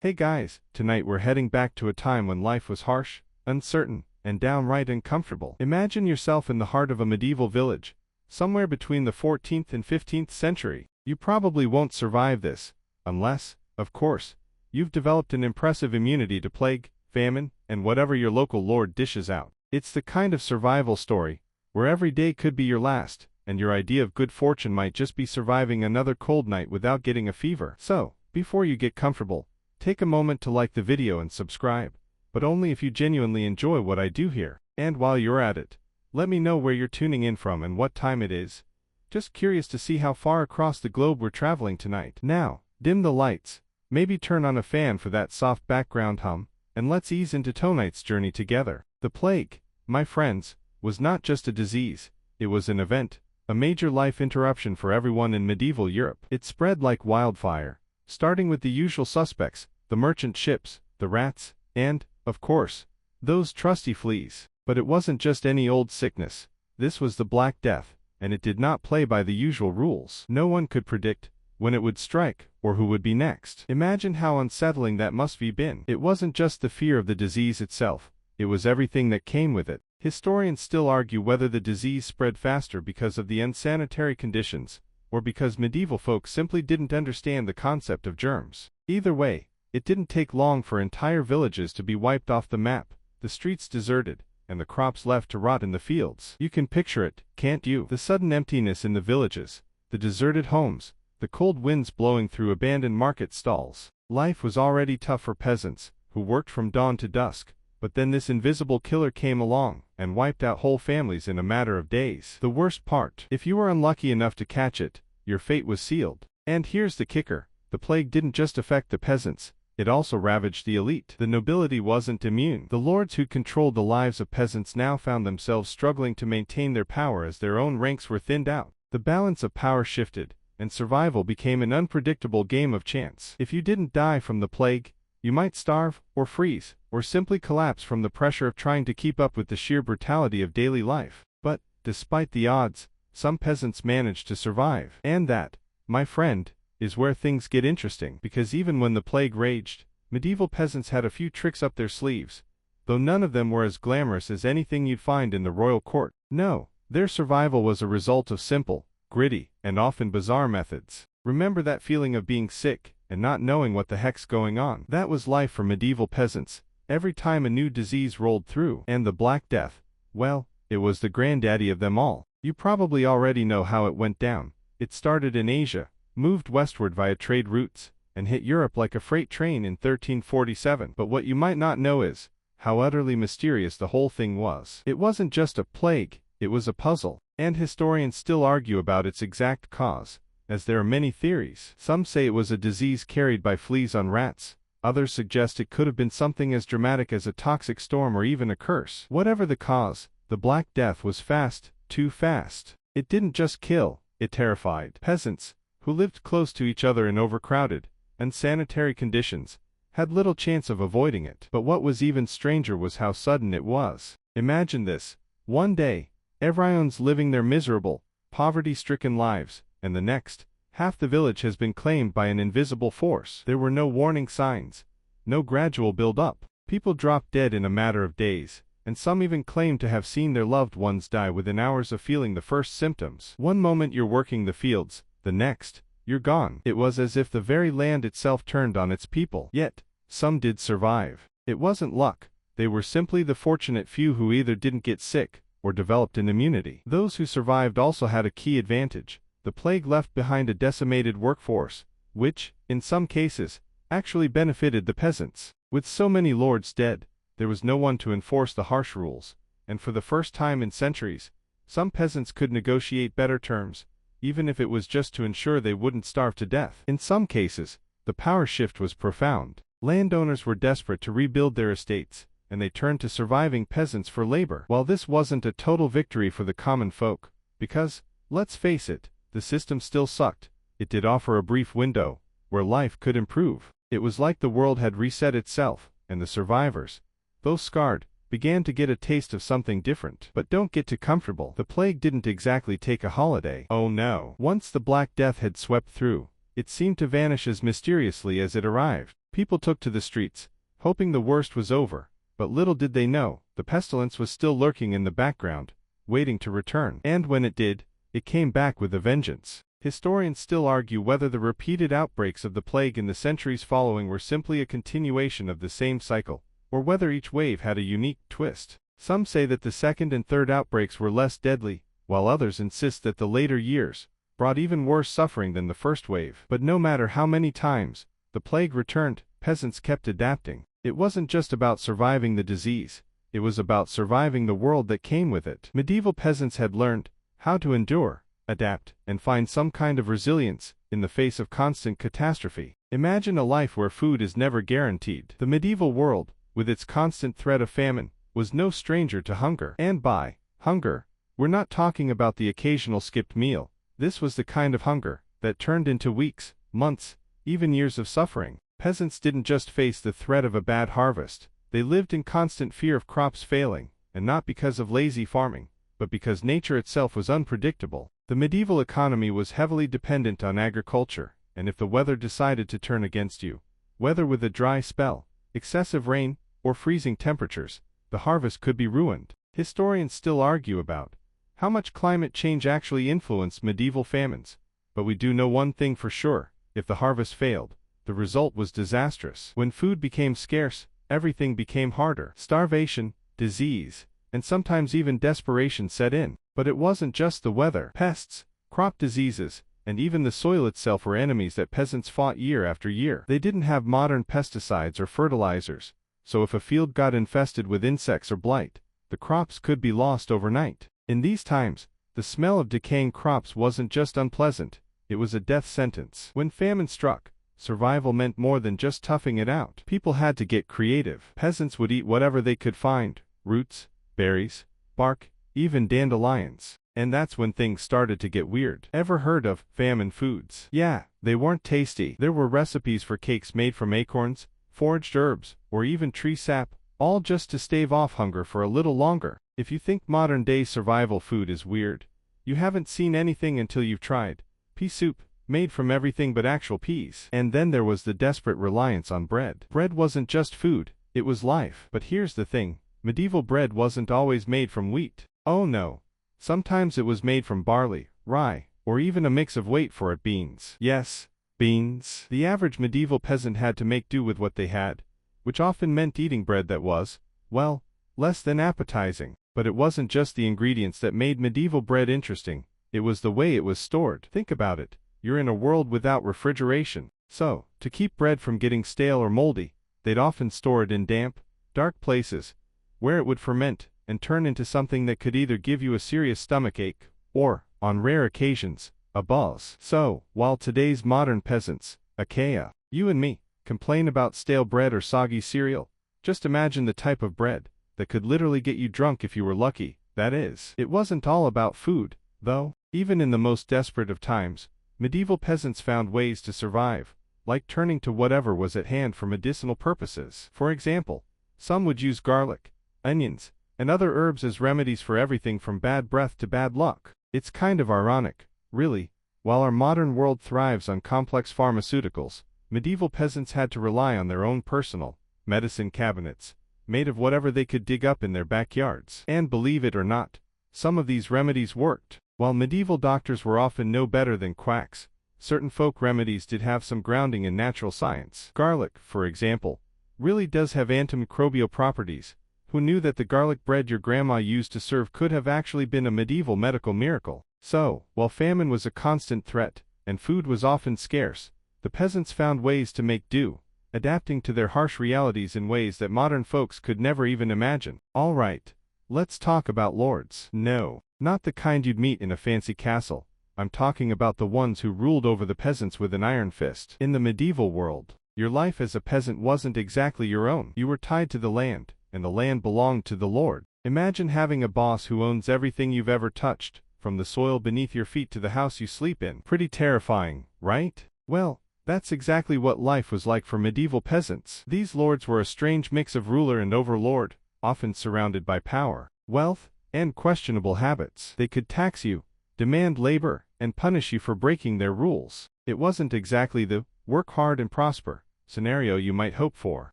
Hey guys, tonight we're heading back to a time when life was harsh, uncertain, and downright uncomfortable. Imagine yourself in the heart of a medieval village, somewhere between the 14th and 15th century. You probably won't survive this, unless, of course, you've developed an impressive immunity to plague, famine, and whatever your local lord dishes out. It's the kind of survival story where every day could be your last, and your idea of good fortune might just be surviving another cold night without getting a fever. So, before you get comfortable, take a moment to like the video and subscribe, but only if you genuinely enjoy what I do here. And while you're at it, let me know where you're tuning in from and what time it is. Just curious to see how far across the globe we're traveling tonight. Now, dim the lights, maybe turn on a fan for that soft background hum, and let's ease into tonight's journey together. The plague, my friends, was not just a disease, it was an event, a major life interruption for everyone in medieval Europe. It spread like wildfire, starting with the usual suspects, the merchant ships, the rats, and, of course, those trusty fleas. But it wasn't just any old sickness. This was the Black Death, and it did not play by the usual rules. No one could predict when it would strike, or who would be next. Imagine how unsettling that must have been. It wasn't just the fear of the disease itself, it was everything that came with it. Historians still argue whether the disease spread faster because of the unsanitary conditions, or because medieval folk simply didn't understand the concept of germs. Either way, it didn't take long for entire villages to be wiped off the map, the streets deserted, and the crops left to rot in the fields. You can picture it, can't you? The sudden emptiness in the villages, the deserted homes, the cold winds blowing through abandoned market stalls. Life was already tough for peasants, who worked from dawn to dusk, but then this invisible killer came along, and wiped out whole families in a matter of days. The worst part, if you were unlucky enough to catch it, your fate was sealed. And here's the kicker, the plague didn't just affect the peasants, it also ravaged the elite. The nobility wasn't immune. The lords who controlled the lives of peasants now found themselves struggling to maintain their power as their own ranks were thinned out. The balance of power shifted, and survival became an unpredictable game of chance. If you didn't die from the plague, you might starve, or freeze, or simply collapse from the pressure of trying to keep up with the sheer brutality of daily life. But, despite the odds, some peasants managed to survive. And that, my friend, is where things get interesting. Because even when the plague raged, medieval peasants had a few tricks up their sleeves, though none of them were as glamorous as anything you'd find in the royal court. No, their survival was a result of simple, gritty, and often bizarre methods. Remember that feeling of being sick and not knowing what the heck's going on? That was life for medieval peasants, every time a new disease rolled through. And the Black Death, well, it was the granddaddy of them all. You probably already know how it went down. It started in Asia, moved westward via trade routes, and hit Europe like a freight train in 1347. But what you might not know is how utterly mysterious the whole thing was. It wasn't just a plague, it was a puzzle. And historians still argue about its exact cause, as there are many theories. Some say it was a disease carried by fleas on rats, others suggest it could have been something as dramatic as a toxic storm or even a curse. Whatever the cause, the Black Death was fast, too fast. It didn't just kill, it terrified. Peasants, who lived close to each other in overcrowded, unsanitary conditions, had little chance of avoiding it. But what was even stranger was how sudden it was. Imagine this. One day, everyone's living their miserable, poverty-stricken lives, and the next, half the village has been claimed by an invisible force. There were no warning signs, no gradual build-up. People dropped dead in a matter of days, and some even claimed to have seen their loved ones die within hours of feeling the first symptoms. One moment you're working the fields, the next, you're gone. It was as if the very land itself turned on its people. Yet, some did survive. It wasn't luck, they were simply the fortunate few who either didn't get sick, or developed an immunity. Those who survived also had a key advantage. The plague left behind a decimated workforce, which, in some cases, actually benefited the peasants. With so many lords dead, there was no one to enforce the harsh rules, and for the first time in centuries, some peasants could negotiate better terms, even if it was just to ensure they wouldn't starve to death. In some cases, the power shift was profound. Landowners were desperate to rebuild their estates, and they turned to surviving peasants for labor. While this wasn't a total victory for the common folk, because, let's face it, the system still sucked, it did offer a brief window where life could improve. It was like the world had reset itself, and the survivors, though scarred, began to get a taste of something different. But don't get too comfortable. The plague didn't exactly take a holiday. Oh no. Once the Black Death had swept through, it seemed to vanish as mysteriously as it arrived. People took to the streets, hoping the worst was over, but little did they know, the pestilence was still lurking in the background, waiting to return. And when it did, it came back with a vengeance. Historians still argue whether the repeated outbreaks of the plague in the centuries following were simply a continuation of the same cycle, or whether each wave had a unique twist. Some say that the second and third outbreaks were less deadly, while others insist that the later years brought even worse suffering than the first wave. But no matter how many times the plague returned, peasants kept adapting. It wasn't just about surviving the disease, it was about surviving the world that came with it. Medieval peasants had learned how to endure, adapt, and find some kind of resilience in the face of constant catastrophe. Imagine a life where food is never guaranteed. The medieval world, with its constant threat of famine, was no stranger to hunger. And by hunger, we're not talking about the occasional skipped meal. This was the kind of hunger that turned into weeks, months, even years of suffering. Peasants didn't just face the threat of a bad harvest, they lived in constant fear of crops failing, and not because of lazy farming, but because nature itself was unpredictable. The medieval economy was heavily dependent on agriculture, and if the weather decided to turn against you, whether with a dry spell, excessive rain, or freezing temperatures, the harvest could be ruined. Historians still argue about how much climate change actually influenced medieval famines, but we do know one thing for sure: if the harvest failed, the result was disastrous. When food became scarce, everything became harder. Starvation, disease, and sometimes even desperation set in. But it wasn't just the weather. Pests, crop diseases, and even the soil itself were enemies that peasants fought year after year. They didn't have modern pesticides or fertilizers, so if a field got infested with insects or blight, the crops could be lost overnight. In these times, the smell of decaying crops wasn't just unpleasant, it was a death sentence. When famine struck, survival meant more than just toughing it out. People had to get creative. Peasants would eat whatever they could find: roots, berries, bark, even dandelions. And that's when things started to get weird. Ever heard of famine foods? Yeah, they weren't tasty. There were recipes for cakes made from acorns, foraged herbs, or even tree sap, all just to stave off hunger for a little longer. If you think modern-day survival food is weird, you haven't seen anything until you've tried pea soup, made from everything but actual peas. And then there was the desperate reliance on bread. Bread wasn't just food, it was life. But here's the thing, medieval bread wasn't always made from wheat. Oh no. Sometimes it was made from barley, rye, or even a mix of, wait for it, beans. Yes, beans. The average medieval peasant had to make do with what they had, which often meant eating bread that was, well, less than appetizing. But it wasn't just the ingredients that made medieval bread interesting, it was the way it was stored. Think about it, you're in a world without refrigeration. So, to keep bread from getting stale or moldy, they'd often store it in damp, dark places, where it would ferment and turn into something that could either give you a serious stomachache, or, on rare occasions, a buzz. So, while today's modern peasants, aka you and me, complain about stale bread or soggy cereal, just imagine the type of bread that could literally get you drunk if you were lucky. That is, it wasn't all about food, though. Even in the most desperate of times, medieval peasants found ways to survive, like turning to whatever was at hand for medicinal purposes. For example, some would use garlic, onions, and other herbs as remedies for everything from bad breath to bad luck. It's kind of ironic, really. While our modern world thrives on complex pharmaceuticals, medieval peasants had to rely on their own personal medicine cabinets, made of whatever they could dig up in their backyards. And believe it or not, some of these remedies worked. While medieval doctors were often no better than quacks, certain folk remedies did have some grounding in natural science. Garlic, for example, really does have antimicrobial properties. Who knew that the garlic bread your grandma used to serve could have actually been a medieval medical miracle? So, while famine was a constant threat, and food was often scarce, the peasants found ways to make do, adapting to their harsh realities in ways that modern folks could never even imagine. Alright, let's talk about lords. No, not the kind you'd meet in a fancy castle. I'm talking about the ones who ruled over the peasants with an iron fist. In the medieval world, your life as a peasant wasn't exactly your own. You were tied to the land, and the land belonged to the lord. Imagine having a boss who owns everything you've ever touched, from the soil beneath your feet to the house you sleep in. Pretty terrifying, right? Well, that's exactly what life was like for medieval peasants. These lords were a strange mix of ruler and overlord, often surrounded by power, wealth, and questionable habits. They could tax you, demand labor, and punish you for breaking their rules. It wasn't exactly the work hard and prosper scenario you might hope for.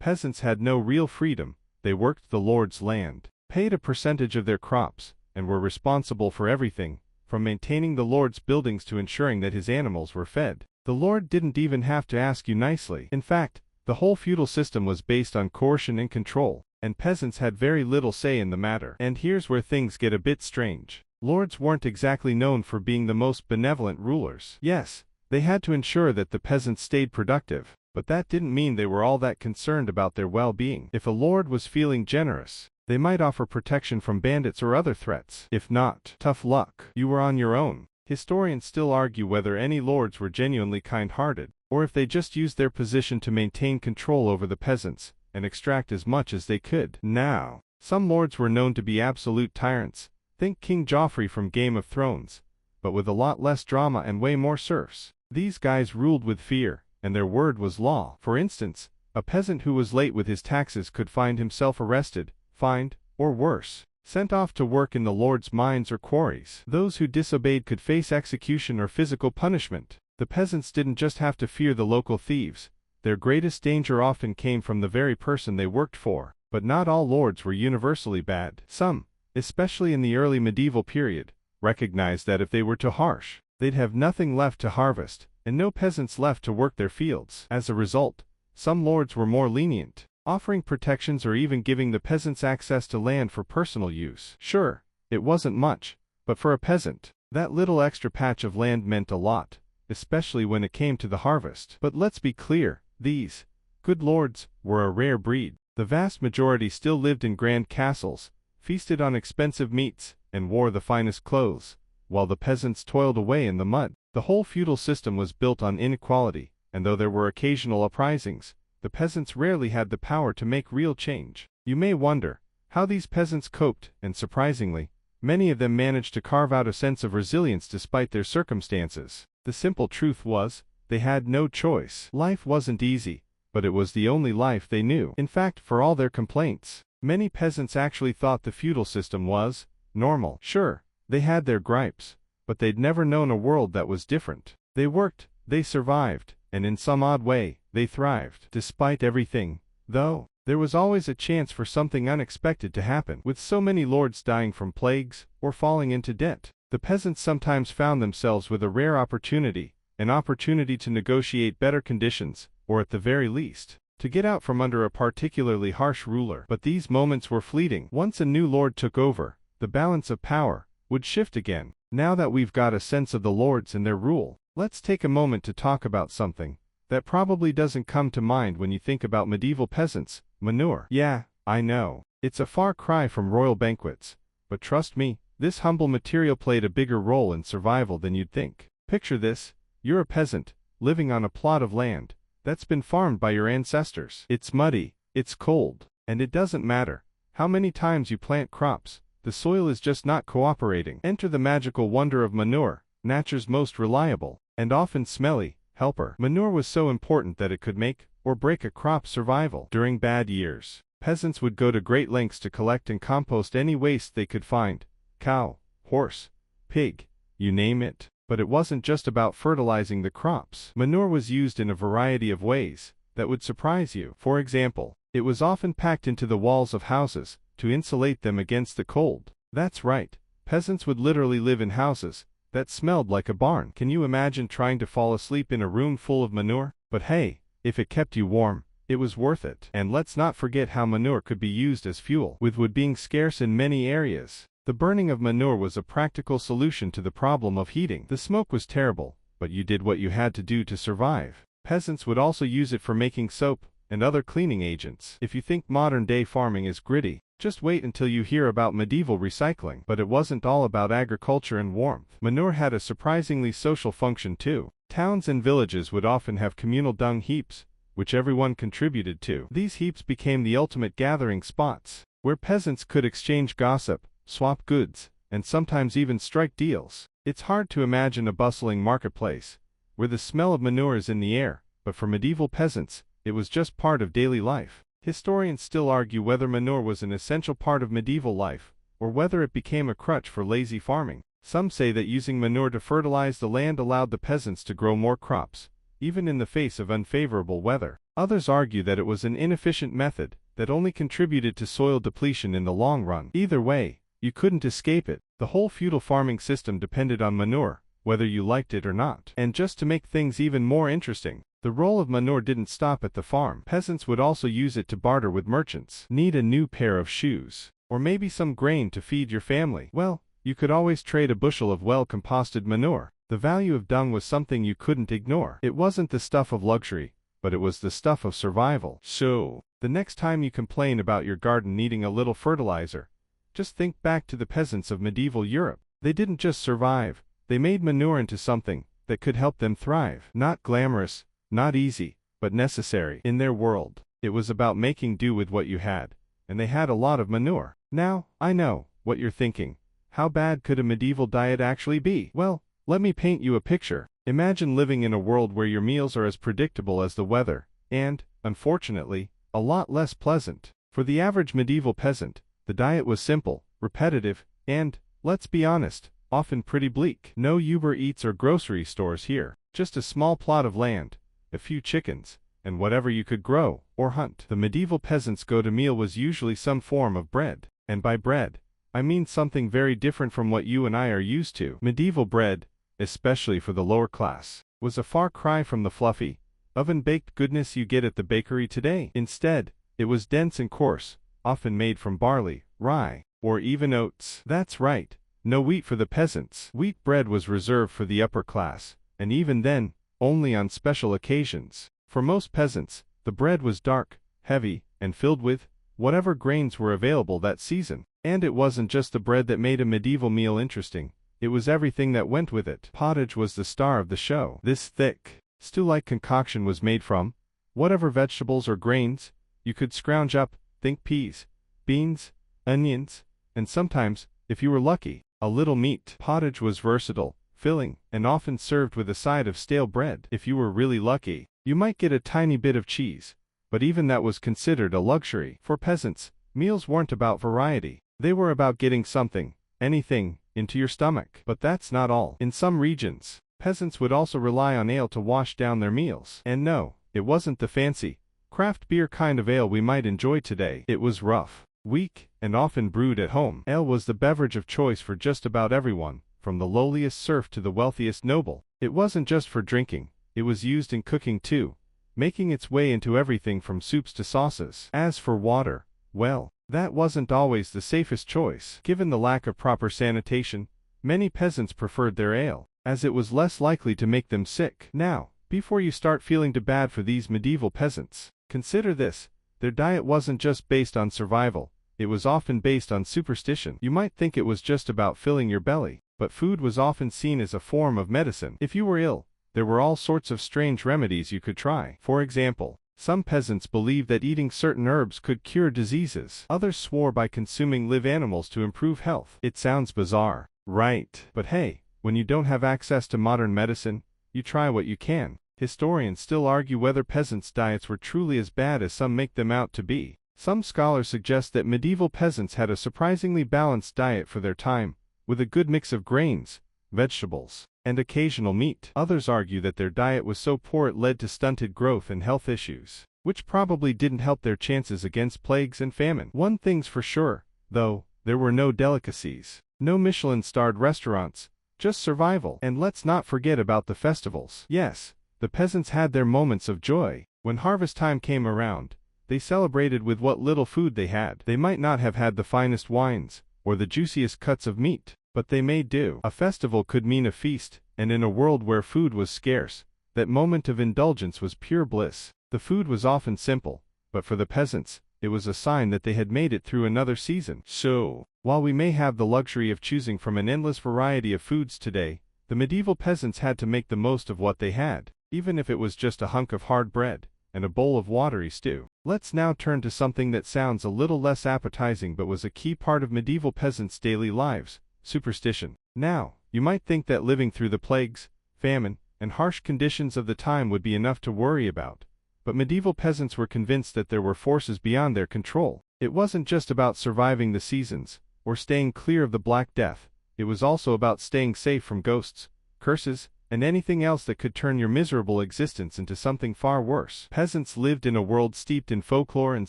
Peasants had no real freedom, they worked the Lord's land, paid a percentage of their crops, and were responsible for everything, from maintaining the Lord's buildings to ensuring that his animals were fed. The Lord didn't even have to ask you nicely. In fact, the whole feudal system was based on coercion and control, and peasants had very little say in the matter. And here's where things get a bit strange. Lords weren't exactly known for being the most benevolent rulers. Yes, they had to ensure that the peasants stayed productive, but that didn't mean they were all that concerned about their well-being. If a lord was feeling generous, they might offer protection from bandits or other threats. If not, tough luck. You were on your own. Historians still argue whether any lords were genuinely kind-hearted, or if they just used their position to maintain control over the peasants and extract as much as they could. Now, some lords were known to be absolute tyrants. Think King Joffrey from Game of Thrones, but with a lot less drama and way more serfs. These guys ruled with fear, and their word was law. For instance, a peasant who was late with his taxes could find himself arrested, fined, or worse, sent off to work in the Lord's mines or quarries. Those who disobeyed could face execution or physical punishment. The peasants didn't just have to fear the local thieves. Their greatest danger often came from the very person they worked for. But not all lords were universally bad. Some, especially in the early medieval period, recognized that if they were too harsh, they'd have nothing left to harvest, and no peasants left to work their fields. As a result, some lords were more lenient, offering protections or even giving the peasants access to land for personal use. Sure, it wasn't much, but for a peasant, that little extra patch of land meant a lot, especially when it came to the harvest. But let's be clear, these good lords were a rare breed. The vast majority still lived in grand castles, feasted on expensive meats, and wore the finest clothes, while the peasants toiled away in the mud. The whole feudal system was built on inequality, and though there were occasional uprisings, the peasants rarely had the power to make real change. You may wonder how these peasants coped, and surprisingly, many of them managed to carve out a sense of resilience despite their circumstances. The simple truth was, they had no choice. Life wasn't easy, but it was the only life they knew. In fact, for all their complaints, many peasants actually thought the feudal system was normal. Sure, they had their gripes, but they'd never known a world that was different. They worked, they survived, and in some odd way, they thrived. Despite everything, though, there was always a chance for something unexpected to happen. With so many lords dying from plagues or falling into debt, the peasants sometimes found themselves with a rare opportunity, an opportunity to negotiate better conditions, or at the very least, to get out from under a particularly harsh ruler. But these moments were fleeting. Once a new lord took over, the balance of power would shift again. Now that we've got a sense of the lords and their rule, let's take a moment to talk about something that probably doesn't come to mind when you think about medieval peasants: manure. Yeah, I know, it's a far cry from royal banquets, but trust me, this humble material played a bigger role in survival than you'd think. Picture this: you're a peasant, living on a plot of land that's been farmed by your ancestors. It's muddy, it's cold, and it doesn't matter how many times you plant crops, the soil is just not cooperating. Enter the magical wonder of manure, nature's most reliable, and often smelly, helper. Manure was so important that it could make or break a crop's survival. During bad years, peasants would go to great lengths to collect and compost any waste they could find: cow, horse, pig, you name it. But it wasn't just about fertilizing the crops. Manure was used in a variety of ways that would surprise you. For example, it was often packed into the walls of houses to insulate them against the cold. That's right, peasants would literally live in houses that smelled like a barn. Can you imagine trying to fall asleep in a room full of manure? But hey, if it kept you warm, it was worth it. And let's not forget how manure could be used as fuel. With wood being scarce in many areas, the burning of manure was a practical solution to the problem of heating. The smoke was terrible, but you did what you had to do to survive. Peasants would also use it for making soap and other cleaning agents. If you think modern-day farming is gritty, just wait until you hear about medieval recycling. But it wasn't all about agriculture and warmth. Manure had a surprisingly social function too. Towns and villages would often have communal dung heaps, which everyone contributed to. These heaps became the ultimate gathering spots, where peasants could exchange gossip, swap goods, and sometimes even strike deals. It's hard to imagine a bustling marketplace, where the smell of manure is in the air, but for medieval peasants, it was just part of daily life. Historians still argue whether manure was an essential part of medieval life, or whether it became a crutch for lazy farming. Some say that using manure to fertilize the land allowed the peasants to grow more crops, even in the face of unfavorable weather. Others argue that it was an inefficient method that only contributed to soil depletion in the long run. Either way, you couldn't escape it. The whole feudal farming system depended on manure, whether you liked it or not. And just to make things even more interesting, the role of manure didn't stop at the farm. Peasants would also use it to barter with merchants. Need a new pair of shoes, or maybe some grain to feed your family? Well, you could always trade a bushel of well-composted manure. The value of dung was something you couldn't ignore. It wasn't the stuff of luxury, but it was the stuff of survival. So, the next time you complain about your garden needing a little fertilizer, just think back to the peasants of medieval Europe. They didn't just survive, they made manure into something that could help them thrive. Not glamorous, not easy, but necessary. In their world, it was about making do with what you had, and they had a lot of manure. Now, I know what you're thinking. How bad could a medieval diet actually be? Well, let me paint you a picture. Imagine living in a world where your meals are as predictable as the weather, and, unfortunately, a lot less pleasant. For the average medieval peasant, the diet was simple, repetitive, and, let's be honest, often pretty bleak. No Uber Eats or grocery stores here. Just a small plot of land, a few chickens, and whatever you could grow or hunt. The medieval peasant's go-to meal was usually some form of bread. And by bread, I mean something very different from what you and I are used to. Medieval bread, especially for the lower class, was a far cry from the fluffy, oven-baked goodness you get at the bakery today. Instead, it was dense and coarse, often made from barley, rye, or even oats. That's right, no wheat for the peasants. Wheat bread was reserved for the upper class, and even then, only on special occasions. For most peasants, the bread was dark, heavy, and filled with whatever grains were available that season. And it wasn't just the bread that made a medieval meal interesting, it was everything that went with it. Pottage was the star of the show. This thick, stew-like concoction was made from whatever vegetables or grains you could scrounge up. Think peas, beans, onions, and sometimes, if you were lucky, a little meat. Pottage was versatile, filling, and often served with a side of stale bread. If you were really lucky, you might get a tiny bit of cheese, but even that was considered a luxury. For peasants, meals weren't about variety. They were about getting something, anything, into your stomach. But that's not all. In some regions, peasants would also rely on ale to wash down their meals. And no, it wasn't the fancy, craft beer kind of ale we might enjoy today. It was rough, weak, and often brewed at home. Ale was the beverage of choice for just about everyone, from the lowliest serf to the wealthiest noble. It wasn't just for drinking, it was used in cooking too, making its way into everything from soups to sauces. As for water, well, that wasn't always the safest choice. Given the lack of proper sanitation, many peasants preferred their ale, as it was less likely to make them sick. Now, before you start feeling too bad for these medieval peasants, consider this: their diet wasn't just based on survival, it was often based on superstition. You might think it was just about filling your belly, but food was often seen as a form of medicine. If you were ill, there were all sorts of strange remedies you could try. For example, some peasants believed that eating certain herbs could cure diseases. Others swore by consuming live animals to improve health. It sounds bizarre, right? But hey, when you don't have access to modern medicine, you try what you can. Historians still argue whether peasants' diets were truly as bad as some make them out to be. Some scholars suggest that medieval peasants had a surprisingly balanced diet for their time, with a good mix of grains, vegetables, and occasional meat. Others argue that their diet was so poor it led to stunted growth and health issues, which probably didn't help their chances against plagues and famine. One thing's for sure, though, there were no delicacies, no Michelin-starred restaurants, just survival. And let's not forget about the festivals. Yes, the peasants had their moments of joy. When harvest time came around, they celebrated with what little food they had. They might not have had the finest wines, or the juiciest cuts of meat, but they made do. A festival could mean a feast, and in a world where food was scarce, that moment of indulgence was pure bliss. The food was often simple, but for the peasants, it was a sign that they had made it through another season. So, while we may have the luxury of choosing from an endless variety of foods today, the medieval peasants had to make the most of what they had, even if it was just a hunk of hard bread and a bowl of watery stew. Let's now turn to something that sounds a little less appetizing but was a key part of medieval peasants' daily lives: superstition. Now, you might think that living through the plagues, famine, and harsh conditions of the time would be enough to worry about, but medieval peasants were convinced that there were forces beyond their control. It wasn't just about surviving the seasons, or staying clear of the Black Death, it was also about staying safe from ghosts, curses, and anything else that could turn your miserable existence into something far worse. Peasants lived in a world steeped in folklore and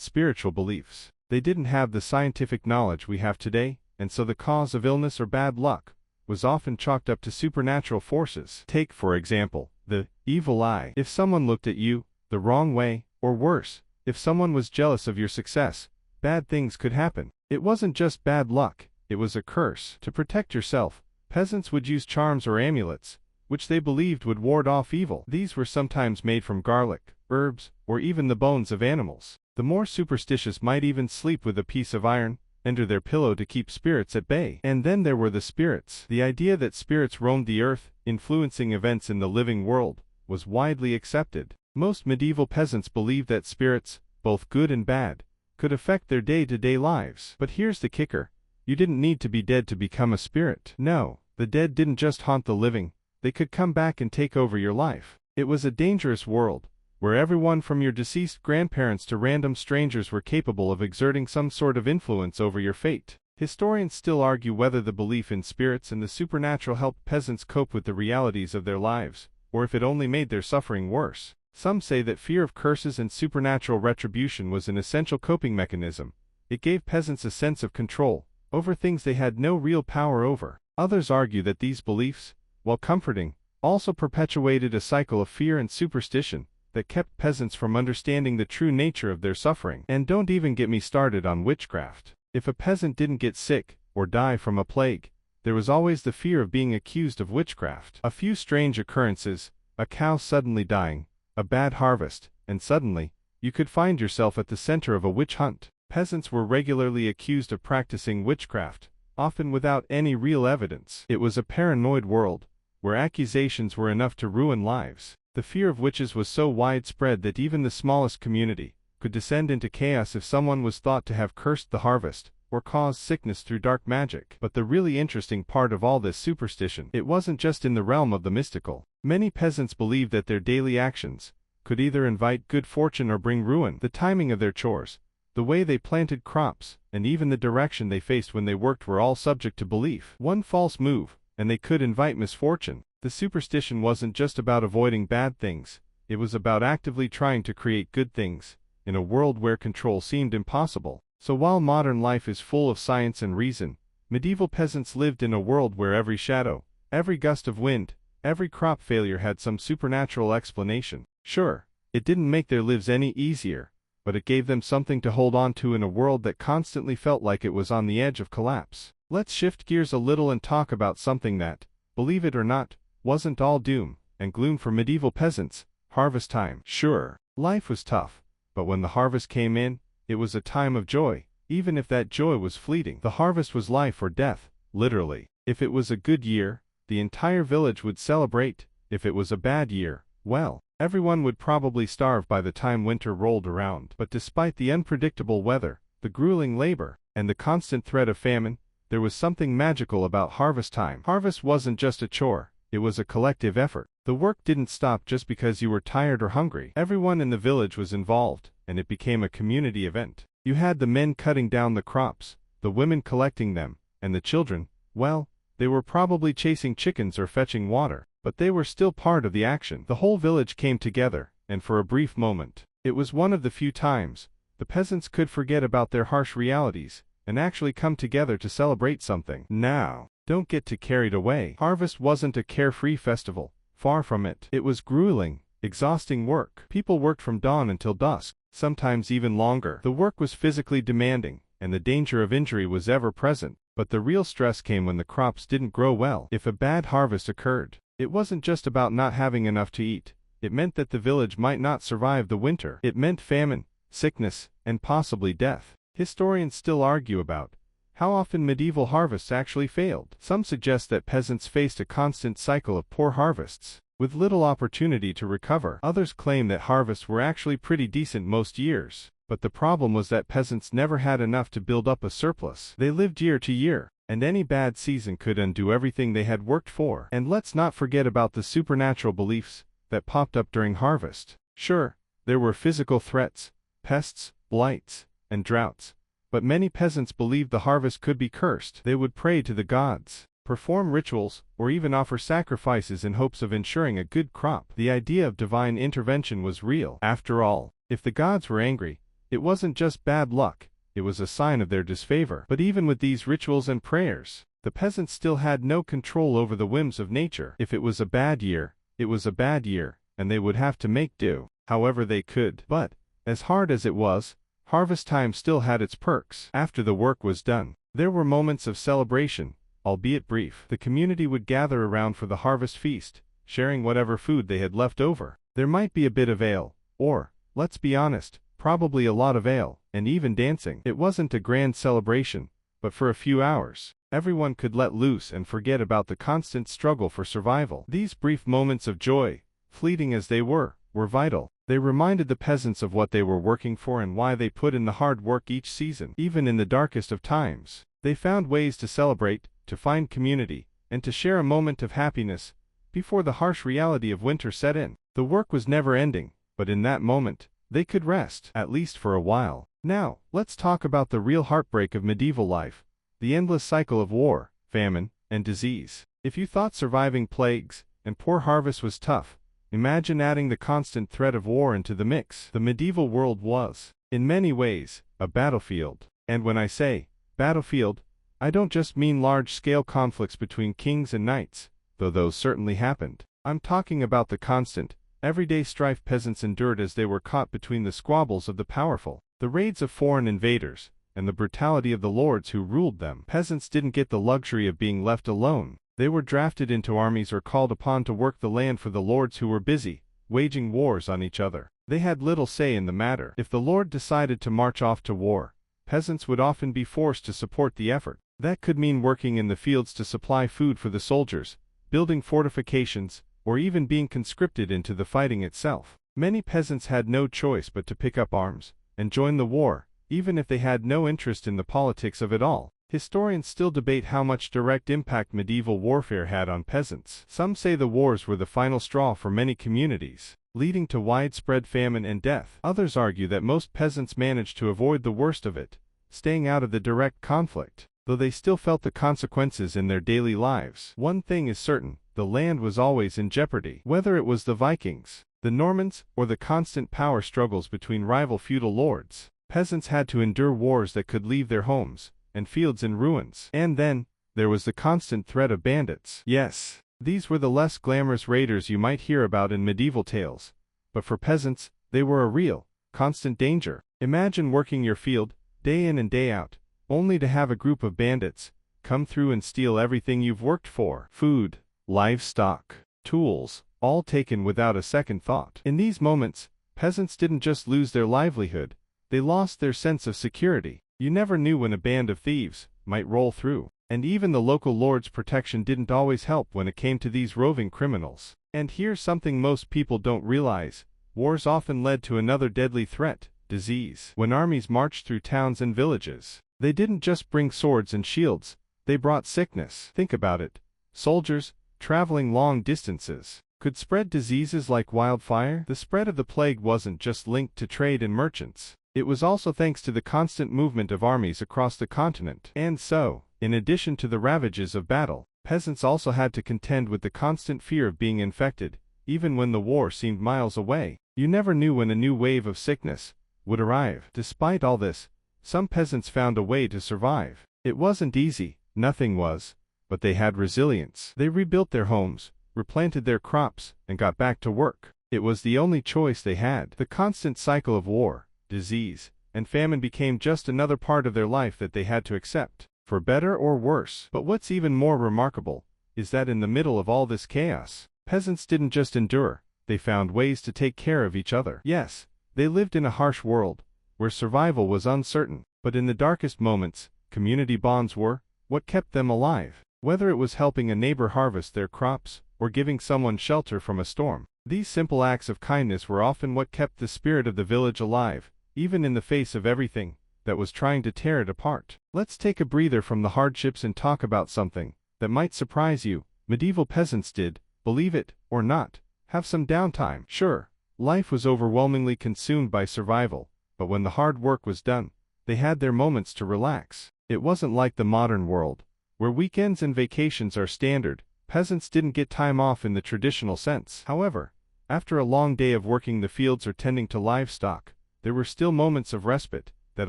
spiritual beliefs. They didn't have the scientific knowledge we have today, and so the cause of illness or bad luck was often chalked up to supernatural forces. Take, for example, the evil eye. If someone looked at you the wrong way, or worse, if someone was jealous of your success, bad things could happen. It wasn't just bad luck, it was a curse. To protect yourself, peasants would use charms or amulets, which they believed would ward off evil. These were sometimes made from garlic, herbs, or even the bones of animals. The more superstitious might even sleep with a piece of iron under their pillow to keep spirits at bay. And then there were the spirits. The idea that spirits roamed the earth, influencing events in the living world, was widely accepted. Most medieval peasants believed that spirits, both good and bad, could affect their day-to-day lives. But here's the kicker. You didn't need to be dead to become a spirit. No, the dead didn't just haunt the living, they could come back and take over your life. It was a dangerous world, where everyone from your deceased grandparents to random strangers were capable of exerting some sort of influence over your fate. Historians still argue whether the belief in spirits and the supernatural helped peasants cope with the realities of their lives, or if it only made their suffering worse. Some say that fear of curses and supernatural retribution was an essential coping mechanism. It gave peasants a sense of control over things they had no real power over. Others argue that these beliefs, while comforting, also perpetuated a cycle of fear and superstition that kept peasants from understanding the true nature of their suffering. And don't even get me started on witchcraft. If a peasant didn't get sick or die from a plague, there was always the fear of being accused of witchcraft. A few strange occurrences, a cow suddenly dying, a bad harvest, and suddenly, you could find yourself at the center of a witch hunt. Peasants were regularly accused of practicing witchcraft, often without any real evidence. It was a paranoid world, where accusations were enough to ruin lives. The fear of witches was so widespread that even the smallest community could descend into chaos if someone was thought to have cursed the harvest, or caused sickness through dark magic. But the really interesting part of all this superstition, it wasn't just in the realm of the mystical. Many peasants believed that their daily actions could either invite good fortune or bring ruin. The timing of their chores, the way they planted crops, and even the direction they faced when they worked were all subject to belief. One false move, and they could invite misfortune. The superstition wasn't just about avoiding bad things, it was about actively trying to create good things, in a world where control seemed impossible. So while modern life is full of science and reason, medieval peasants lived in a world where every shadow, every gust of wind, every crop failure had some supernatural explanation. Sure, it didn't make their lives any easier, but it gave them something to hold on to in a world that constantly felt like it was on the edge of collapse. Let's shift gears a little and talk about something that, believe it or not, wasn't all doom and gloom for medieval peasants: harvest time. Sure, life was tough, but when the harvest came in, it was a time of joy, even if that joy was fleeting. The harvest was life or death, literally. If it was a good year, the entire village would celebrate. If it was a bad year, well, everyone would probably starve by the time winter rolled around. But despite the unpredictable weather, the grueling labor, and the constant threat of famine, there was something magical about harvest time. Harvest wasn't just a chore, it was a collective effort. The work didn't stop just because you were tired or hungry. Everyone in the village was involved, and it became a community event. You had the men cutting down the crops, the women collecting them, and the children, well, they were probably chasing chickens or fetching water, but they were still part of the action. The whole village came together, and for a brief moment, it was one of the few times the peasants could forget about their harsh realities and actually come together to celebrate something. Now, don't get too carried away. Harvest wasn't a carefree festival, far from it. It was grueling, exhausting work. People worked from dawn until dusk, sometimes even longer. The work was physically demanding, and the danger of injury was ever present. But the real stress came when the crops didn't grow well. If a bad harvest occurred, it wasn't just about not having enough to eat. It meant that the village might not survive the winter. It meant famine, sickness, and possibly death. Historians still argue about how often medieval harvests actually failed. Some suggest that peasants faced a constant cycle of poor harvests, with little opportunity to recover. Others claim that harvests were actually pretty decent most years. But the problem was that peasants never had enough to build up a surplus. They lived year to year, and any bad season could undo everything they had worked for. And let's not forget about the supernatural beliefs that popped up during harvest. Sure, there were physical threats, pests, blights, and droughts, but many peasants believed the harvest could be cursed. They would pray to the gods, perform rituals, or even offer sacrifices in hopes of ensuring a good crop. The idea of divine intervention was real. After all, if the gods were angry, it wasn't just bad luck, it was a sign of their disfavor. But even with these rituals and prayers, the peasants still had no control over the whims of nature. If it was a bad year, it was a bad year, and they would have to make do, however they could. But, as hard as it was, harvest time still had its perks. After the work was done, there were moments of celebration, albeit brief. The community would gather around for the harvest feast, sharing whatever food they had left over. There might be a bit of ale, or, let's be honest, probably a lot of ale, and even dancing. It wasn't a grand celebration, but for a few hours, everyone could let loose and forget about the constant struggle for survival. These brief moments of joy, fleeting as they were vital. They reminded the peasants of what they were working for and why they put in the hard work each season. Even in the darkest of times, they found ways to celebrate, to find community, and to share a moment of happiness before the harsh reality of winter set in. The work was never ending, but in that moment, they could rest, at least for a while. Now, let's talk about the real heartbreak of medieval life, the endless cycle of war, famine, and disease. If you thought surviving plagues and poor harvests was tough, imagine adding the constant threat of war into the mix. The medieval world was, in many ways, a battlefield. And when I say battlefield, I don't just mean large-scale conflicts between kings and knights, though those certainly happened. I'm talking about the constant, everyday strife peasants endured as they were caught between the squabbles of the powerful, the raids of foreign invaders, and the brutality of the lords who ruled them. Peasants didn't get the luxury of being left alone. They were drafted into armies or called upon to work the land for the lords who were busy, waging wars on each other. They had little say in the matter. If the lord decided to march off to war, peasants would often be forced to support the effort. That could mean working in the fields to supply food for the soldiers, building fortifications, or even being conscripted into the fighting itself. Many peasants had no choice but to pick up arms and join the war, even if they had no interest in the politics of it all. Historians still debate how much direct impact medieval warfare had on peasants. Some say the wars were the final straw for many communities, leading to widespread famine and death. Others argue that most peasants managed to avoid the worst of it, staying out of the direct conflict, though they still felt the consequences in their daily lives. One thing is certain, the land was always in jeopardy. Whether it was the Vikings, the Normans, or the constant power struggles between rival feudal lords, peasants had to endure wars that could leave their homes and fields in ruins. And then, there was the constant threat of bandits. Yes, these were the less glamorous raiders you might hear about in medieval tales, but for peasants, they were a real, constant danger. Imagine working your field, day in and day out, only to have a group of bandits come through and steal everything you've worked for. Food, livestock, tools, all taken without a second thought. In these moments, peasants didn't just lose their livelihood, they lost their sense of security. You never knew when a band of thieves might roll through, and even the local lord's protection didn't always help when it came to these roving criminals. And here's something most people don't realize: wars often led to another deadly threat, disease. When armies marched through towns and villages, they didn't just bring swords and shields, they brought sickness. Think about it. Soldiers, traveling long distances, could spread diseases like wildfire. The spread of the plague wasn't just linked to trade and merchants. It was also thanks to the constant movement of armies across the continent. And so, in addition to the ravages of battle, peasants also had to contend with the constant fear of being infected, even when the war seemed miles away. You never knew when a new wave of sickness would arrive. Despite all this, some peasants found a way to survive. It wasn't easy, nothing was, but they had resilience. They rebuilt their homes, replanted their crops, and got back to work. It was the only choice they had. The constant cycle of war, disease, and famine became just another part of their life that they had to accept, for better or worse. But what's even more remarkable is that in the middle of all this chaos, peasants didn't just endure, they found ways to take care of each other. Yes, they lived in a harsh world, where survival was uncertain, but in the darkest moments, community bonds were what kept them alive. Whether it was helping a neighbor harvest their crops, or giving someone shelter from a storm, these simple acts of kindness were often what kept the spirit of the village alive, even in the face of everything that was trying to tear it apart. Let's take a breather from the hardships and talk about something that might surprise you. Medieval peasants did, believe it or not, have some downtime. Sure, life was overwhelmingly consumed by survival, but when the hard work was done, they had their moments to relax. It wasn't like the modern world, Where weekends and vacations are standard, peasants didn't get time off in the traditional sense. However, after a long day of working the fields or tending to livestock, there were still moments of respite that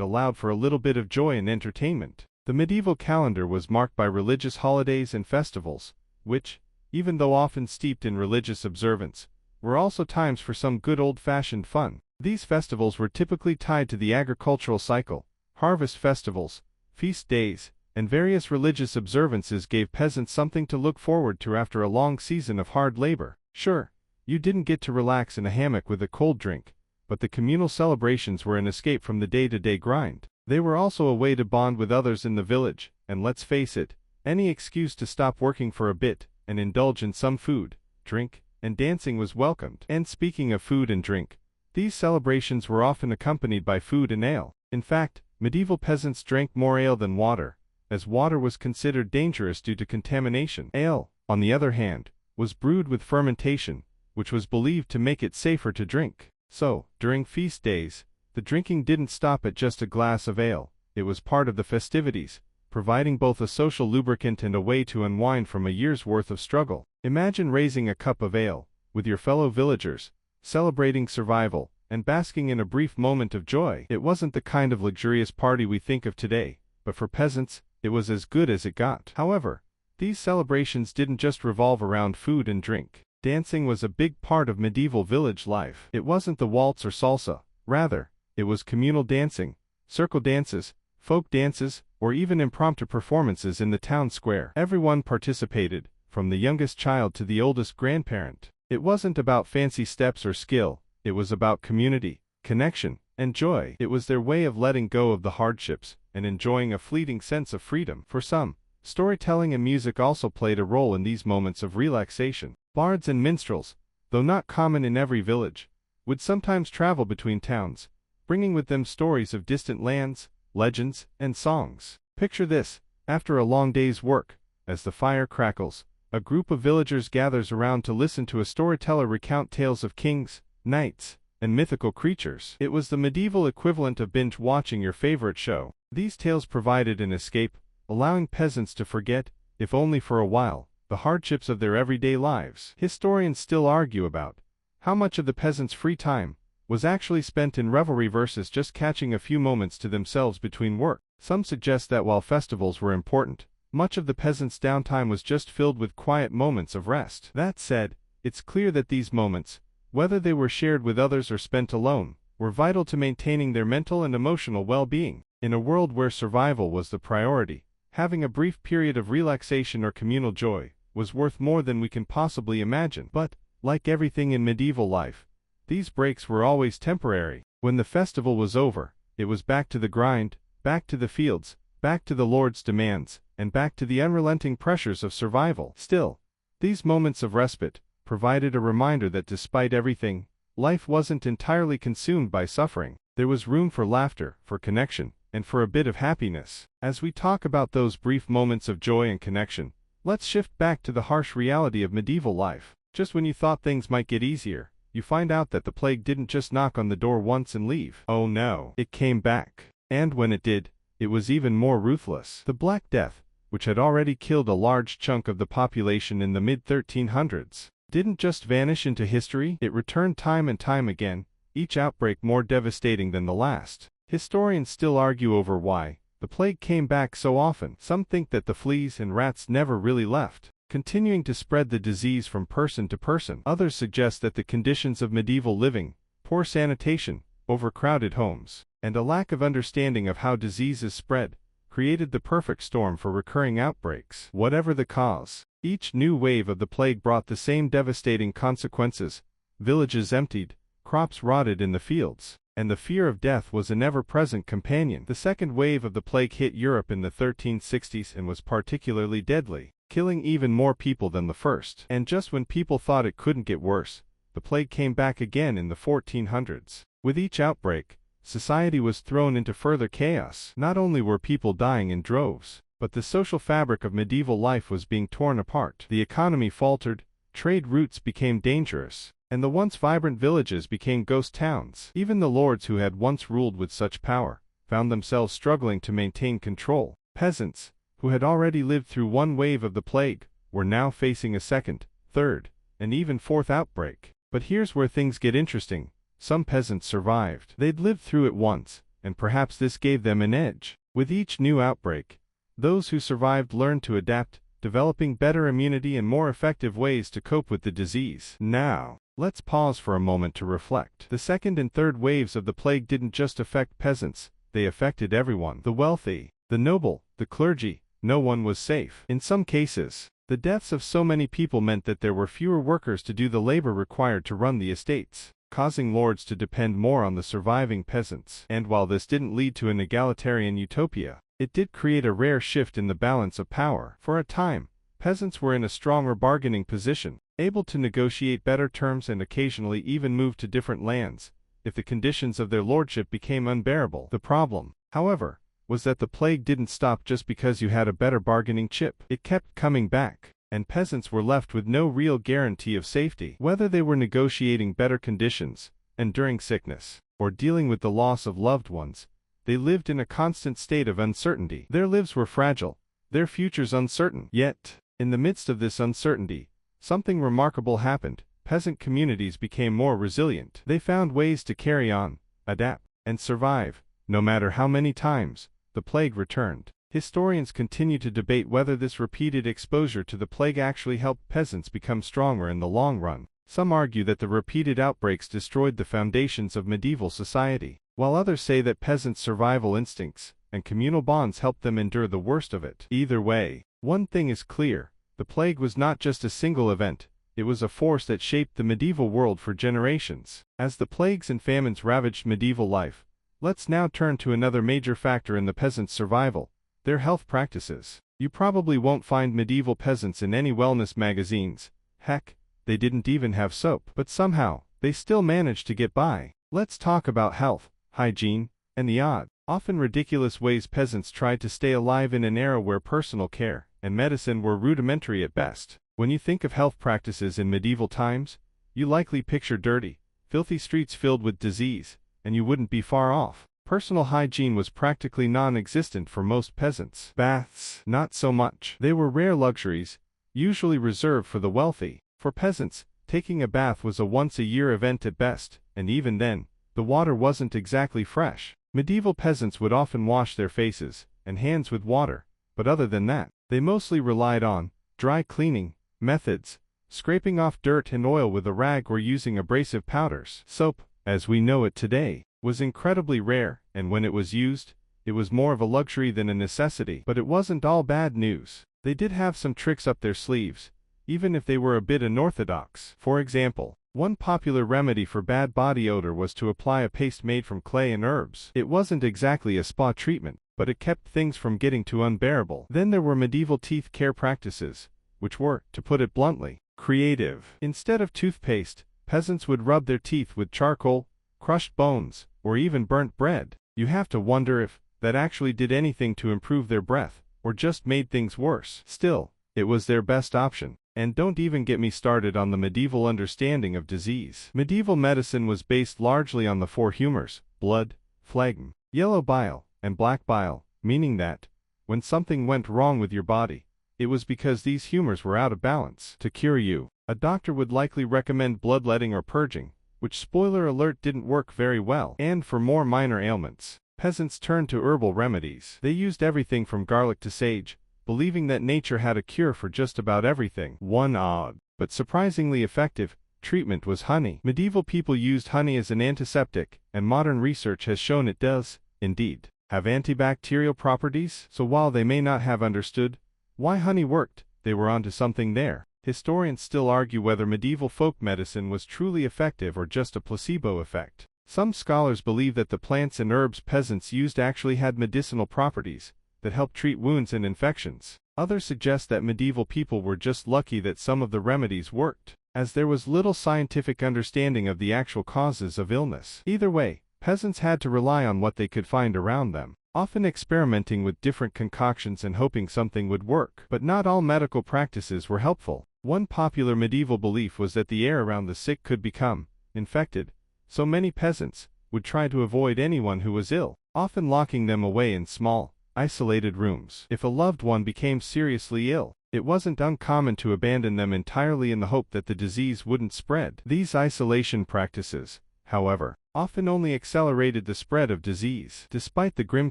allowed for a little bit of joy and entertainment. The medieval calendar was marked by religious holidays and festivals, which, even though often steeped in religious observance, were also times for some good old-fashioned fun. These festivals were typically tied to the agricultural cycle. Harvest festivals, feast days, and various religious observances gave peasants something to look forward to after a long season of hard labor. Sure, you didn't get to relax in a hammock with a cold drink, but the communal celebrations were an escape from the day-to-day grind. They were also a way to bond with others in the village, and let's face it, any excuse to stop working for a bit and indulge in some food, drink, and dancing was welcomed. And speaking of food and drink, these celebrations were often accompanied by food and ale. In fact, medieval peasants drank more ale than water, as water was considered dangerous due to contamination. Ale, on the other hand, was brewed with fermentation, which was believed to make it safer to drink. So, during feast days, the drinking didn't stop at just a glass of ale. It was part of the festivities, providing both a social lubricant and a way to unwind from a year's worth of struggle. Imagine raising a cup of ale with your fellow villagers, celebrating survival, and basking in a brief moment of joy. It wasn't the kind of luxurious party we think of today, but for peasants, it was as good as it got. However, these celebrations didn't just revolve around food and drink. Dancing was a big part of medieval village life. It wasn't the waltz or salsa, rather, it was communal dancing, circle dances, folk dances, or even impromptu performances in the town square. Everyone participated, from the youngest child to the oldest grandparent. It wasn't about fancy steps or skill, it was about community, connection, and joy. It was their way of letting go of the hardships and enjoying a fleeting sense of freedom. For some, storytelling and music also played a role in these moments of relaxation. Bards and minstrels, though not common in every village, would sometimes travel between towns, bringing with them stories of distant lands, legends, and songs. Picture this: after a long day's work, as the fire crackles, a group of villagers gathers around to listen to a storyteller recount tales of kings, knights, and mythical creatures. It was the medieval equivalent of binge-watching your favorite show. These tales provided an escape, allowing peasants to forget, if only for a while, the hardships of their everyday lives. Historians still argue about how much of the peasants' free time was actually spent in revelry versus just catching a few moments to themselves between work. Some suggest that while festivals were important, much of the peasants' downtime was just filled with quiet moments of rest. That said, it's clear that these moments, whether they were shared with others or spent alone, were vital to maintaining their mental and emotional well-being. In a world where survival was the priority, having a brief period of relaxation or communal joy was worth more than we can possibly imagine. But, like everything in medieval life, these breaks were always temporary. When the festival was over, it was back to the grind, back to the fields, back to the Lord's demands, and back to the unrelenting pressures of survival. Still, these moments of respite provided a reminder that despite everything, life wasn't entirely consumed by suffering. There was room for laughter, for connection, and for a bit of happiness. As we talk about those brief moments of joy and connection, let's shift back to the harsh reality of medieval life. Just when you thought things might get easier, you find out that the plague didn't just knock on the door once and leave. Oh no, it came back. And when it did, it was even more ruthless. The Black Death, which had already killed a large chunk of the population in the mid-1300s, didn't just vanish into history, it returned time and time again, each outbreak more devastating than the last. Historians still argue over why the plague came back so often. Some think that the fleas and rats never really left, continuing to spread the disease from person to person. Others suggest that the conditions of medieval living, poor sanitation, overcrowded homes, and a lack of understanding of how diseases spread, created the perfect storm for recurring outbreaks. Whatever the cause, each new wave of the plague brought the same devastating consequences: villages emptied, crops rotted in the fields, and the fear of death was an ever-present companion. The second wave of the plague hit Europe in the 1360s and was particularly deadly, killing even more people than the first. And just when people thought it couldn't get worse, the plague came back again in the 1400s. With each outbreak, society was thrown into further chaos. Not only were people dying in droves, but the social fabric of medieval life was being torn apart. The economy faltered, trade routes became dangerous, and the once vibrant villages became ghost towns. Even the lords who had once ruled with such power found themselves struggling to maintain control. Peasants, who had already lived through one wave of the plague, were now facing a second, third, and even fourth outbreak. But here's where things get interesting. Some peasants survived. They'd lived through it once, and perhaps this gave them an edge. With each new outbreak, those who survived learned to adapt, developing better immunity and more effective ways to cope with the disease. Now, let's pause for a moment to reflect. The second and third waves of the plague didn't just affect peasants, they affected everyone. The wealthy, the noble, the clergy, no one was safe. In some cases, the deaths of so many people meant that there were fewer workers to do the labor required to run the estates, causing lords to depend more on the surviving peasants. And while this didn't lead to an egalitarian utopia, it did create a rare shift in the balance of power. For a time, peasants were in a stronger bargaining position, able to negotiate better terms and occasionally even move to different lands, if the conditions of their lordship became unbearable. The problem, however, was that the plague didn't stop just because you had a better bargaining chip. It kept coming back, and peasants were left with no real guarantee of safety. Whether they were negotiating better conditions, enduring sickness, or dealing with the loss of loved ones, they lived in a constant state of uncertainty. Their lives were fragile, their futures uncertain. Yet, in the midst of this uncertainty, something remarkable happened. Peasant communities became more resilient. They found ways to carry on, adapt, and survive, no matter how many times the plague returned. Historians continue to debate whether this repeated exposure to the plague actually helped peasants become stronger in the long run. Some argue that the repeated outbreaks destroyed the foundations of medieval society, while others say that peasants' survival instincts and communal bonds helped them endure the worst of it. Either way, one thing is clear: the plague was not just a single event, it was a force that shaped the medieval world for generations. As the plagues and famines ravaged medieval life, let's now turn to another major factor in the peasants' survival: their health practices. You probably won't find medieval peasants in any wellness magazines. Heck, they didn't even have soap. But somehow, they still managed to get by. Let's talk about health, hygiene, and the odd, often ridiculous ways peasants tried to stay alive in an era where personal care and medicine were rudimentary at best. When you think of health practices in medieval times, you likely picture dirty, filthy streets filled with disease, and you wouldn't be far off. Personal hygiene was practically non-existent for most peasants. Baths, not so much. They were rare luxuries, usually reserved for the wealthy. For peasants, taking a bath was a once-a-year event at best, and even then, the water wasn't exactly fresh. Medieval peasants would often wash their faces and hands with water, but other than that, they mostly relied on dry cleaning methods, scraping off dirt and oil with a rag or using abrasive powders. Soap, as we know it today, was incredibly rare, and when it was used, it was more of a luxury than a necessity. But it wasn't all bad news. They did have some tricks up their sleeves, even if they were a bit unorthodox. For example, one popular remedy for bad body odor was to apply a paste made from clay and herbs. It wasn't exactly a spa treatment, but it kept things from getting too unbearable. Then there were medieval teeth care practices, which were, to put it bluntly, creative. Instead of toothpaste, peasants would rub their teeth with charcoal, crushed bones, or even burnt bread. You have to wonder if that actually did anything to improve their breath, or just made things worse. Still, it was their best option. And don't even get me started on the medieval understanding of disease. Medieval medicine was based largely on the four humors: blood, phlegm, yellow bile, and black bile, meaning that, when something went wrong with your body, it was because these humors were out of balance. To cure you, a doctor would likely recommend bloodletting or purging, which, spoiler alert, didn't work very well. And for more minor ailments, peasants turned to herbal remedies. They used everything from garlic to sage, believing that nature had a cure for just about everything. One odd, but surprisingly effective, treatment was honey. Medieval people used honey as an antiseptic, and modern research has shown it does, indeed, have antibacterial properties. So while they may not have understood why honey worked, they were onto something there. Historians still argue whether medieval folk medicine was truly effective or just a placebo effect. Some scholars believe that the plants and herbs peasants used actually had medicinal properties that helped treat wounds and infections. Others suggest that medieval people were just lucky that some of the remedies worked, as there was little scientific understanding of the actual causes of illness. Either way, peasants had to rely on what they could find around them, often experimenting with different concoctions and hoping something would work. But not all medical practices were helpful. One popular medieval belief was that the air around the sick could become infected, so many peasants would try to avoid anyone who was ill, often locking them away in small, isolated rooms. If a loved one became seriously ill, it wasn't uncommon to abandon them entirely in the hope that the disease wouldn't spread. These isolation practices, however, often only accelerated the spread of disease. Despite the grim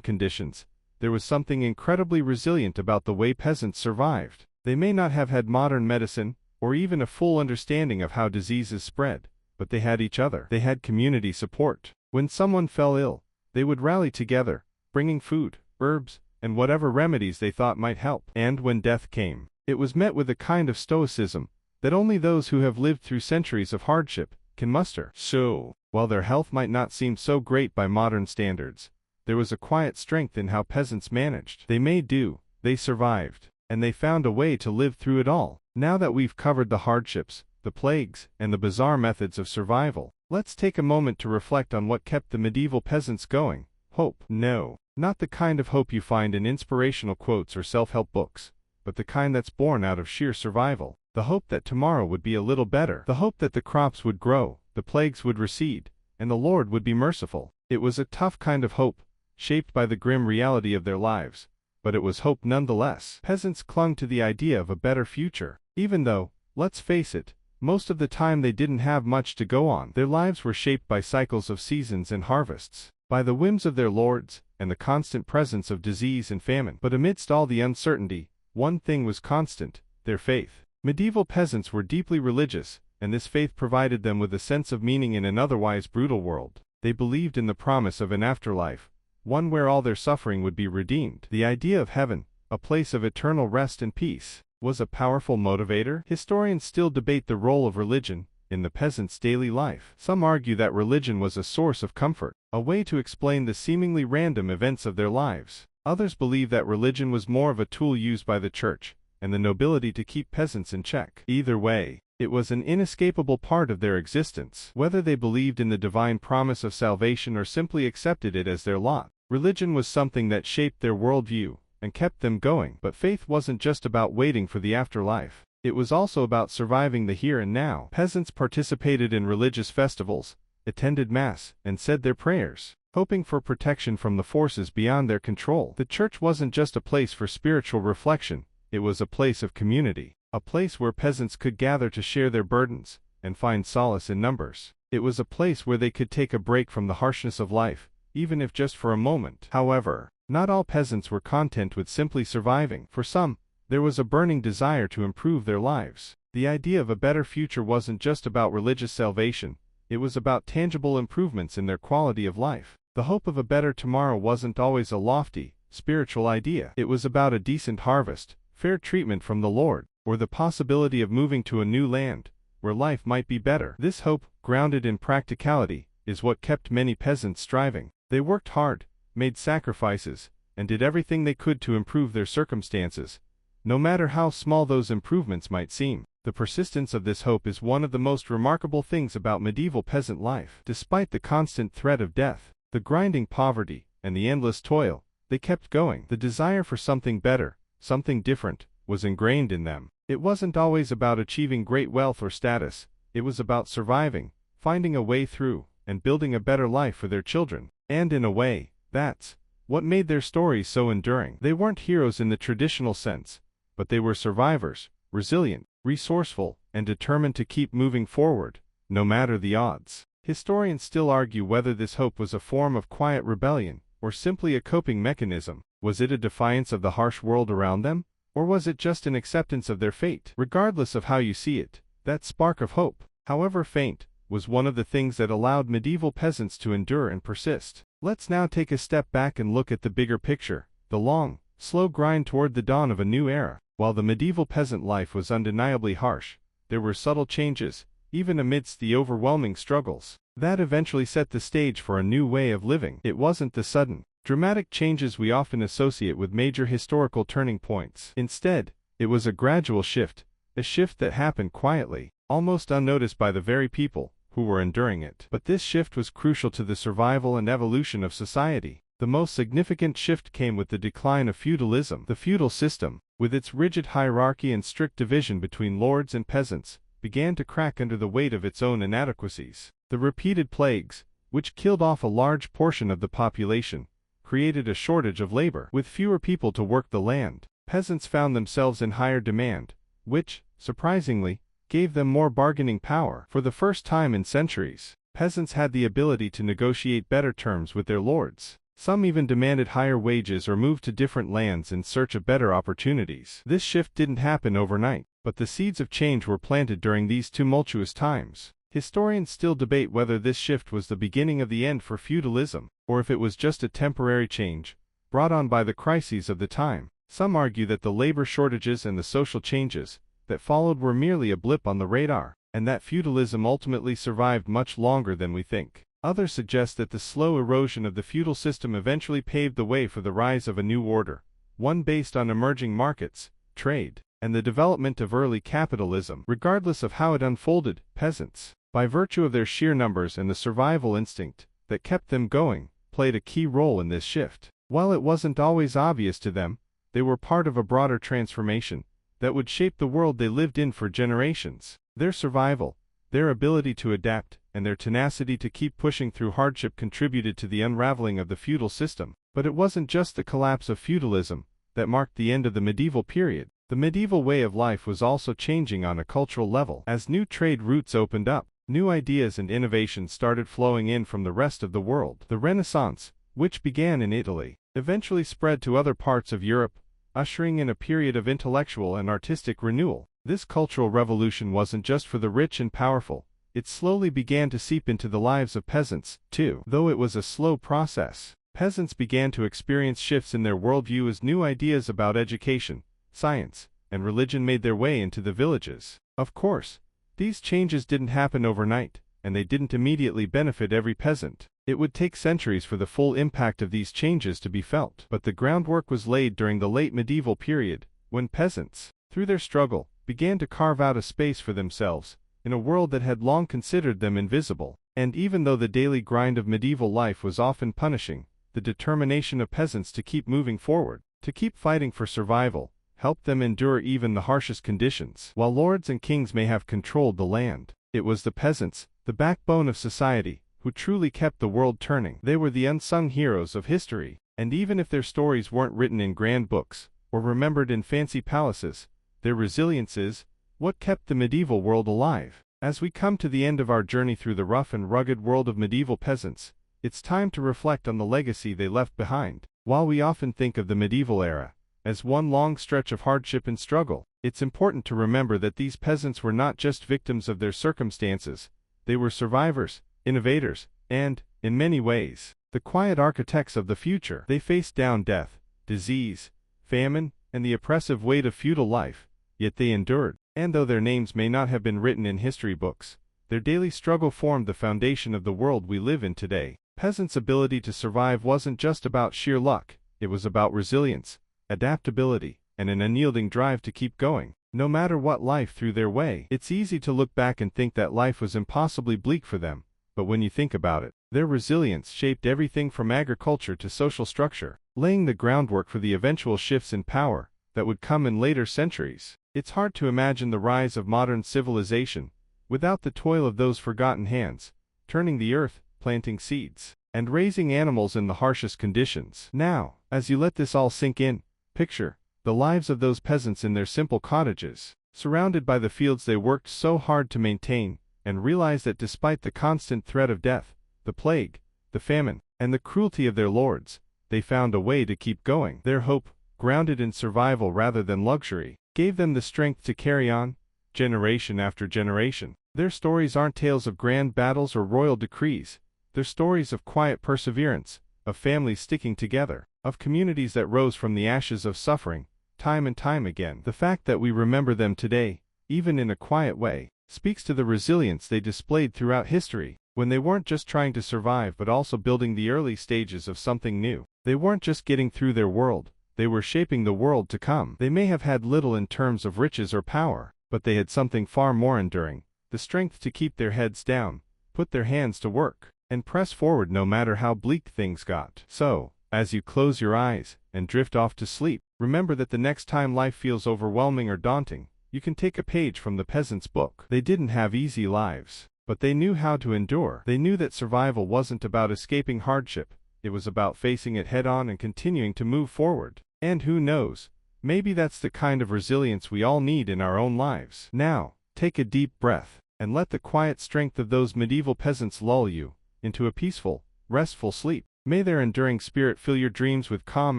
conditions, there was something incredibly resilient about the way peasants survived. They may not have had modern medicine, or even a full understanding of how diseases spread, but they had each other. They had community support. When someone fell ill, they would rally together, bringing food, herbs, and whatever remedies they thought might help. And when death came, it was met with a kind of stoicism that only those who have lived through centuries of hardship can muster. So, while their health might not seem so great by modern standards, there was a quiet strength in how peasants managed. They made do, they survived, and they found a way to live through it all. Now that we've covered the hardships, the plagues, and the bizarre methods of survival, let's take a moment to reflect on what kept the medieval peasants going. Hope. No, not the kind of hope you find in inspirational quotes or self-help books, but the kind that's born out of sheer survival. The hope that tomorrow would be a little better. The hope that the crops would grow, the plagues would recede, and the Lord would be merciful. It was a tough kind of hope, shaped by the grim reality of their lives, but it was hope nonetheless. Peasants clung to the idea of a better future, even though, let's face it, most of the time they didn't have much to go on. Their lives were shaped by cycles of seasons and harvests, by the whims of their lords, and the constant presence of disease and famine. But amidst all the uncertainty, one thing was constant: their faith. Medieval peasants were deeply religious, and this faith provided them with a sense of meaning in an otherwise brutal world. They believed in the promise of an afterlife, one where all their suffering would be redeemed. The idea of heaven, a place of eternal rest and peace, was a powerful motivator. Historians still debate the role of religion in the peasants' daily life. Some argue that religion was a source of comfort, a way to explain the seemingly random events of their lives. Others believe that religion was more of a tool used by the church and the nobility to keep peasants in check. Either way, it was an inescapable part of their existence. Whether they believed in the divine promise of salvation or simply accepted it as their lot, religion was something that shaped their worldview and kept them going. But faith wasn't just about waiting for the afterlife. It was also about surviving the here and now. Peasants participated in religious festivals, attended mass, and said their prayers, hoping for protection from the forces beyond their control. The church wasn't just a place for spiritual reflection, it was a place of community, a place where peasants could gather to share their burdens and find solace in numbers. It was a place where they could take a break from the harshness of life, even if just for a moment. However, not all peasants were content with simply surviving. For some, there was a burning desire to improve their lives. The idea of a better future wasn't just about religious salvation, it was about tangible improvements in their quality of life. The hope of a better tomorrow wasn't always a lofty, spiritual idea. It was about a decent harvest, fair treatment from the Lord, or the possibility of moving to a new land, where life might be better. This hope, grounded in practicality, is what kept many peasants striving. They worked hard, made sacrifices, and did everything they could to improve their circumstances, no matter how small those improvements might seem. The persistence of this hope is one of the most remarkable things about medieval peasant life. Despite the constant threat of death, the grinding poverty, and the endless toil, they kept going. The desire for something better, something different, was ingrained in them. It wasn't always about achieving great wealth or status, it was about surviving, finding a way through, and building a better life for their children. And in a way, that's what made their stories so enduring. They weren't heroes in the traditional sense, but they were survivors, resilient, resourceful, and determined to keep moving forward, no matter the odds. Historians still argue whether this hope was a form of quiet rebellion, or simply a coping mechanism. Was it a defiance of the harsh world around them, or was it just an acceptance of their fate? Regardless of how you see it, that spark of hope, however faint, was one of the things that allowed medieval peasants to endure and persist. Let's now take a step back and look at the bigger picture, the long, slow grind toward the dawn of a new era. While the medieval peasant life was undeniably harsh, there were subtle changes, even amidst the overwhelming struggles, that eventually set the stage for a new way of living. It wasn't the sudden, dramatic changes we often associate with major historical turning points. Instead, it was a gradual shift, a shift that happened quietly, almost unnoticed by the very people who were enduring it. But this shift was crucial to the survival and evolution of society. The most significant shift came with the decline of feudalism. The feudal system, with its rigid hierarchy and strict division between lords and peasants, began to crack under the weight of its own inadequacies. The repeated plagues, which killed off a large portion of the population, created a shortage of labor. With fewer people to work the land, peasants found themselves in higher demand, which, surprisingly, gave them more bargaining power. For the first time in centuries, peasants had the ability to negotiate better terms with their lords. Some even demanded higher wages or moved to different lands in search of better opportunities. This shift didn't happen overnight, but the seeds of change were planted during these tumultuous times. Historians still debate whether this shift was the beginning of the end for feudalism, or if it was just a temporary change, brought on by the crises of the time. Some argue that the labor shortages and the social changes that followed were merely a blip on the radar, and that feudalism ultimately survived much longer than we think. Others suggest that the slow erosion of the feudal system eventually paved the way for the rise of a new order, one based on emerging markets, trade, and the development of early capitalism. Regardless of how it unfolded, peasants, by virtue of their sheer numbers and the survival instinct that kept them going, played a key role in this shift. While it wasn't always obvious to them, they were part of a broader transformation that would shape the world they lived in for generations. Their survival, their ability to adapt, and their tenacity to keep pushing through hardship contributed to the unraveling of the feudal system. But it wasn't just the collapse of feudalism that marked the end of the medieval period. The medieval way of life was also changing on a cultural level. As new trade routes opened up, new ideas and innovations started flowing in from the rest of the world. The Renaissance, which began in Italy, eventually spread to other parts of Europe, ushering in a period of intellectual and artistic renewal. This cultural revolution wasn't just for the rich and powerful. It slowly began to seep into the lives of peasants, too. Though it was a slow process, peasants began to experience shifts in their worldview as new ideas about education, science, and religion made their way into the villages. Of course, these changes didn't happen overnight, and they didn't immediately benefit every peasant. It would take centuries for the full impact of these changes to be felt. But the groundwork was laid during the late medieval period, when peasants, through their struggle, began to carve out a space for themselves in a world that had long considered them invisible. And even though the daily grind of medieval life was often punishing, the determination of peasants to keep moving forward, to keep fighting for survival, helped them endure even the harshest conditions. While lords and kings may have controlled the land, it was the peasants, the backbone of society, who truly kept the world turning. They were the unsung heroes of history, and even if their stories weren't written in grand books or remembered in fancy palaces, their resilience is what kept the medieval world alive. As we come to the end of our journey through the rough and rugged world of medieval peasants, it's time to reflect on the legacy they left behind. While we often think of the medieval era as one long stretch of hardship and struggle, it's important to remember that these peasants were not just victims of their circumstances. They were survivors, innovators, and, in many ways, the quiet architects of the future. They faced down death, disease, famine, and the oppressive weight of feudal life, yet they endured. And though their names may not have been written in history books, their daily struggle formed the foundation of the world we live in today. Peasants' ability to survive wasn't just about sheer luck, it was about resilience, adaptability, and an unyielding drive to keep going, no matter what life threw their way. It's easy to look back and think that life was impossibly bleak for them, but when you think about it, their resilience shaped everything from agriculture to social structure, laying the groundwork for the eventual shifts in power that would come in later centuries. It's hard to imagine the rise of modern civilization without the toil of those forgotten hands, turning the earth, planting seeds, and raising animals in the harshest conditions. Now, as you let this all sink in, picture the lives of those peasants in their simple cottages, surrounded by the fields they worked so hard to maintain, and realize that despite the constant threat of death, the plague, the famine, and the cruelty of their lords, they found a way to keep going. Their hope, grounded in survival rather than luxury, gave them the strength to carry on, generation after generation. Their stories aren't tales of grand battles or royal decrees. They're stories of quiet perseverance, of families sticking together, of communities that rose from the ashes of suffering, time and time again. The fact that we remember them today, even in a quiet way, speaks to the resilience they displayed throughout history, when they weren't just trying to survive but also building the early stages of something new. They weren't just getting through their world, they were shaping the world to come. They may have had little in terms of riches or power, but they had something far more enduring, the strength to keep their heads down, put their hands to work, and press forward no matter how bleak things got. So, as you close your eyes and drift off to sleep, remember that the next time life feels overwhelming or daunting, you can take a page from the peasant's book. They didn't have easy lives, but they knew how to endure. They knew that survival wasn't about escaping hardship, It was about facing it head-on and continuing to move forward. And who knows, maybe that's the kind of resilience we all need in our own lives. Now, take a deep breath, and let the quiet strength of those medieval peasants lull you into a peaceful, restful sleep. May their enduring spirit fill your dreams with calm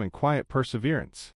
and quiet perseverance.